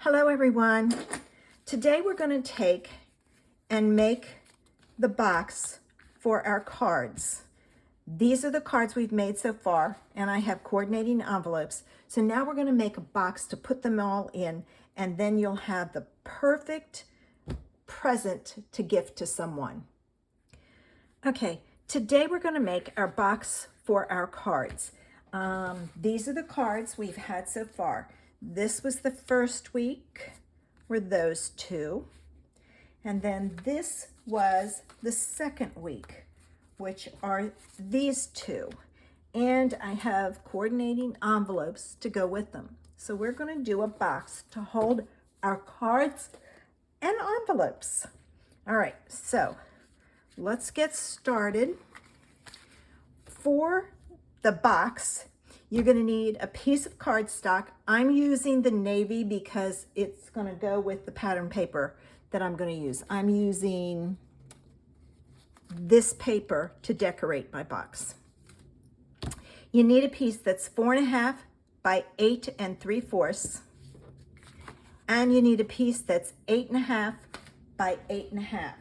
Hello everyone. Today we're going to take and make the box for our cards. These are the cards we've made so far, and I have coordinating envelopes. So now we're going to make a box to put them all in, and then you'll have the perfect present to gift to someone. Okay, today we're going to make our box for our cards. These are the cards we've had so far. This was the first week, were those two. And then this was the second week, which are these two. And I have coordinating envelopes to go with them. So we're going to do a box to hold our cards and envelopes. All right, so let's get started. For the box, you're going to need a piece of cardstock. I'm using the navy because it's going to go with the pattern paper that I'm going to use. I'm using this paper to decorate my box. You need a piece that's 4.5 by 8 3/4, and you need a piece that's 8.5 by 8.5.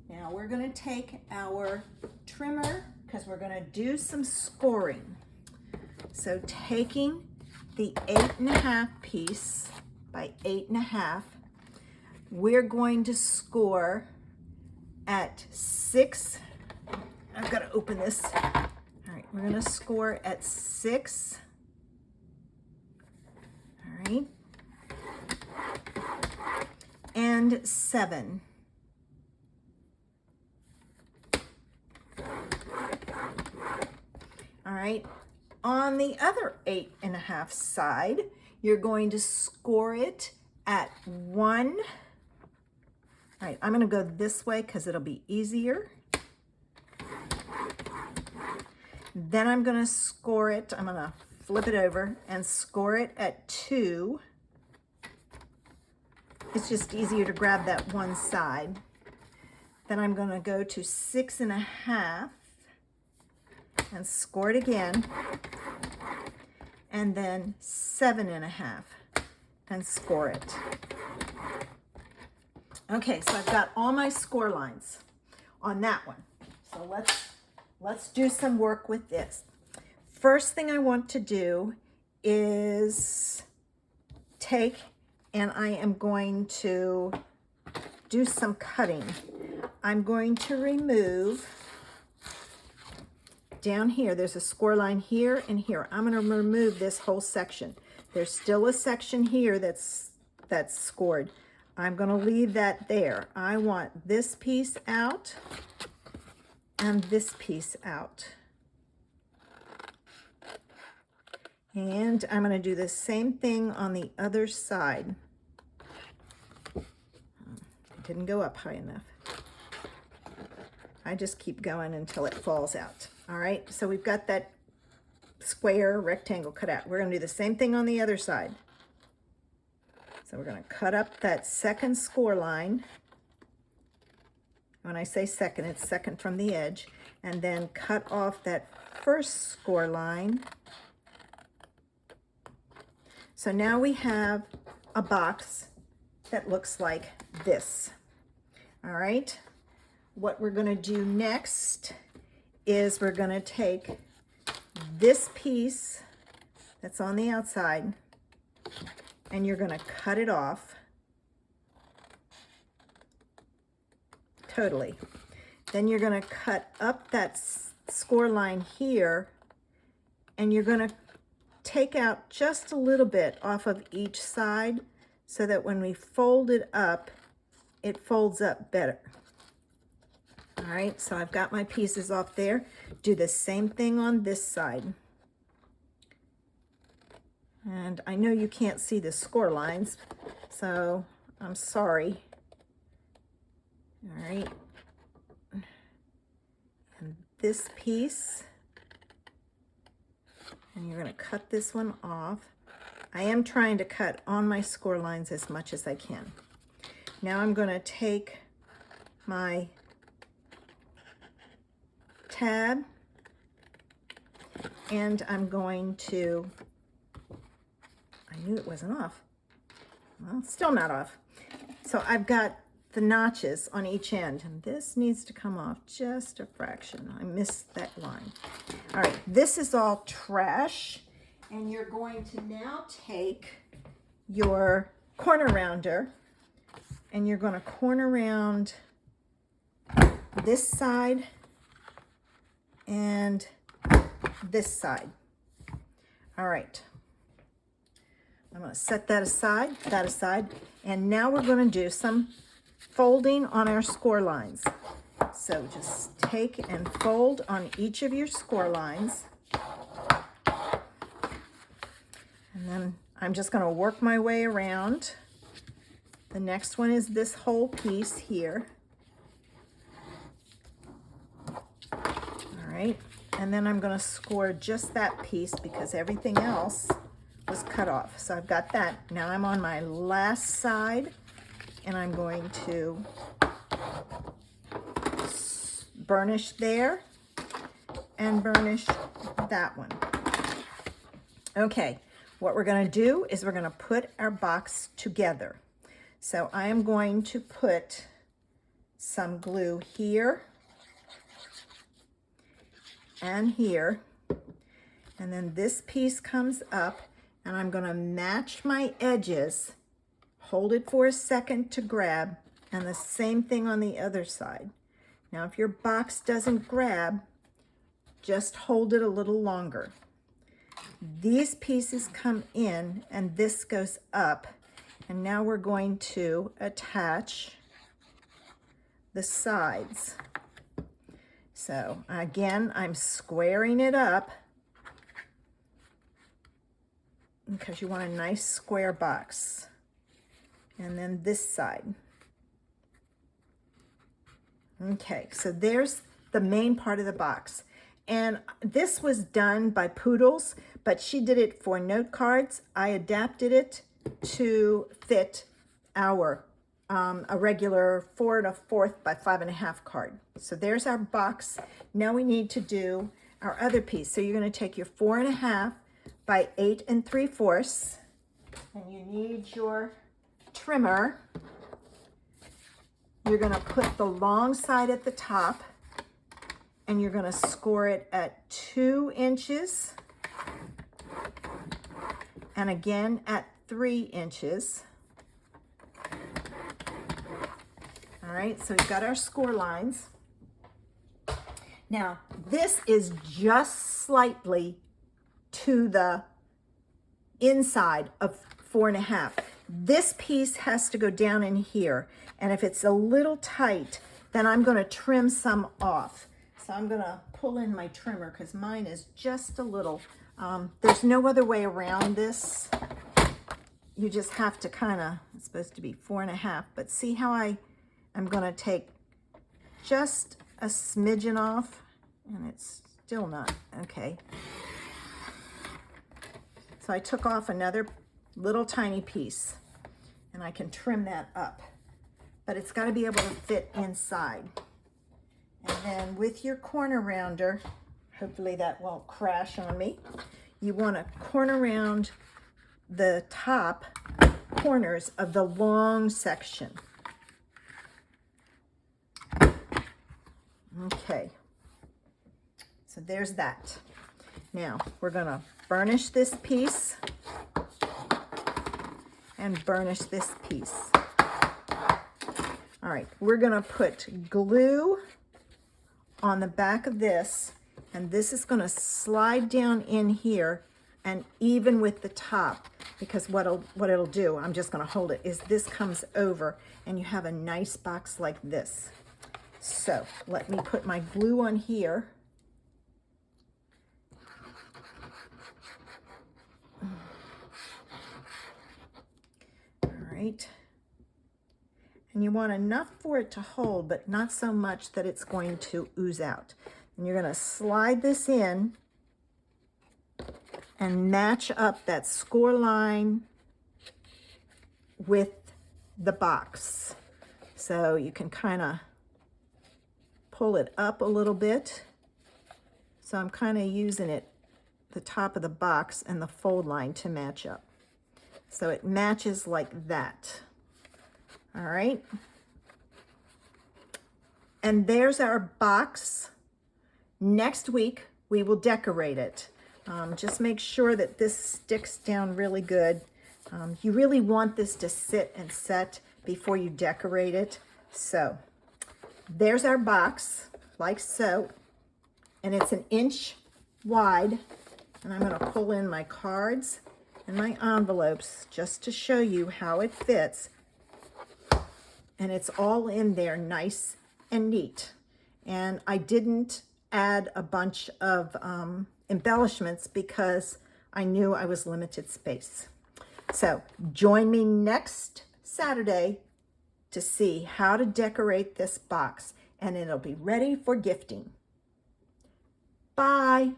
Now we're going to take our trimmer because we're going to do some scoring. So taking the 8.5 piece by 8.5, we're going to score at 6. I've got to open this. All right, we're going to score at 6. All right. And 7. All right. On the other 8.5 side, you're going to score it at 1. All right, I'm going to go this way because it'll be easier. Then I'm going to score it. I'm going to flip it over and score it at 2. It's just easier to grab that one side. Then I'm going to go to 6.5 and score it again. And then 7.5 and score it. Okay, so I've got all my score lines on that one. So let's do some work with this. First thing I want to do is take, and I am going to do some cutting. I'm going to remove down here, there's a score line here and here. I'm going to remove this whole section. There's still a section here that's scored. I'm going to leave that there. I want this piece out and this piece out. And I'm going to do the same thing on the other side. It didn't go up high enough. I just keep going until it falls out. All right, so we've got that square rectangle cut out. We're going to do the same thing on the other side. So we're going to cut up that second score line. When I say second, it's second from the edge. And then cut off that first score line. So now we have a box that looks like this. All right, what we're going to do next is we're going to take this piece that's on the outside and you're going to cut it off totally. Then you're going to cut up that score line here and you're going to take out just a little bit off of each side so that when we fold it up, it folds up better. All right, so I've got my pieces off there. Do the same thing on this side. And I know you can't see the score lines, so I'm sorry. All right. And this piece, and you're going to cut this one off. I am trying to cut on my score lines as much as I can. Now I'm going to take my tab and I'm going to, I knew it wasn't off. Well, still not off. So I've got the notches on each end, and this needs to come off just a fraction. I missed that line. All right, this is all trash, and you're going to now take your corner rounder, and you're going to corner round this side and this side. All right. I'm going to set that aside, and now we're going to do some folding on our score lines. So just take and fold on each of your score lines. And then I'm just going to work my way around. The next one is this whole piece here. All right, and then I'm going to score just that piece because everything else was cut off. So I've got that. Now I'm on my last side, and I'm going to burnish there and burnish that one. Okay, what we're going to do is we're going to put our box together. So I am going to put some glue here and here, and then this piece comes up, and I'm going to match my edges, hold it for a second to grab, and the same thing on the other side. Now if your box doesn't grab, just hold it a little longer. These pieces come in and this goes up, and now we're going to attach the sides. So again, I'm squaring it up because you want a nice square box. And then this side. Okay, so there's the main part of the box. And this was done by Poodles, but she did it for note cards. I adapted it to fit our a regular 4 1/4 by 5 1/2 card. So there's our box. Now we need to do our other piece. So you're going to take your 4 1/2 by 8 3/4, and you need your trimmer. You're going to put the long side at the top, and you're going to score it at 2 inches, and again at 3 inches. All right, so we've got our score lines. Now, this is just slightly to the inside of 4 1/2. This piece has to go down in here, and if it's a little tight, then I'm going to trim some off. So I'm going to pull in my trimmer because mine is just a little. There's no other way around this. You just have to kind of, it's supposed to be 4 1/2, but see how I'm going to take just a smidgen off, and it's still not, okay. So I took off another little tiny piece, and I can trim that up, but it's got to be able to fit inside. And then with your corner rounder, hopefully that won't crash on me, you want to corner round the top corners of the long section. Okay, so there's that. Now we're going to burnish this piece and burnish this piece. All right, we're going to put glue on the back of this, and this is going to slide down in here and even with the top, because what it'll do, I'm just going to hold it, is this comes over and you have a nice box like this. So let me put my glue on here. All right. And you want enough for it to hold, but not so much that it's going to ooze out. And you're going to slide this in and match up that score line with the box. So you can kind of pull it up a little bit. So I'm kind of using it, the top of the box and the fold line to match up. So it matches like that. All right. And there's our box. Next week, we will decorate it. Just make sure that this sticks down really good. You really want this to sit and set before you decorate it. So there's our box, like so. And it's 1 inch wide. And I'm going to pull in my cards and my envelopes just to show you how it fits. And it's all in there nice and neat. And I didn't add a bunch of embellishments because I knew I was limited space. So join me next Saturday to see how to decorate this box, and it'll be ready for gifting. Bye.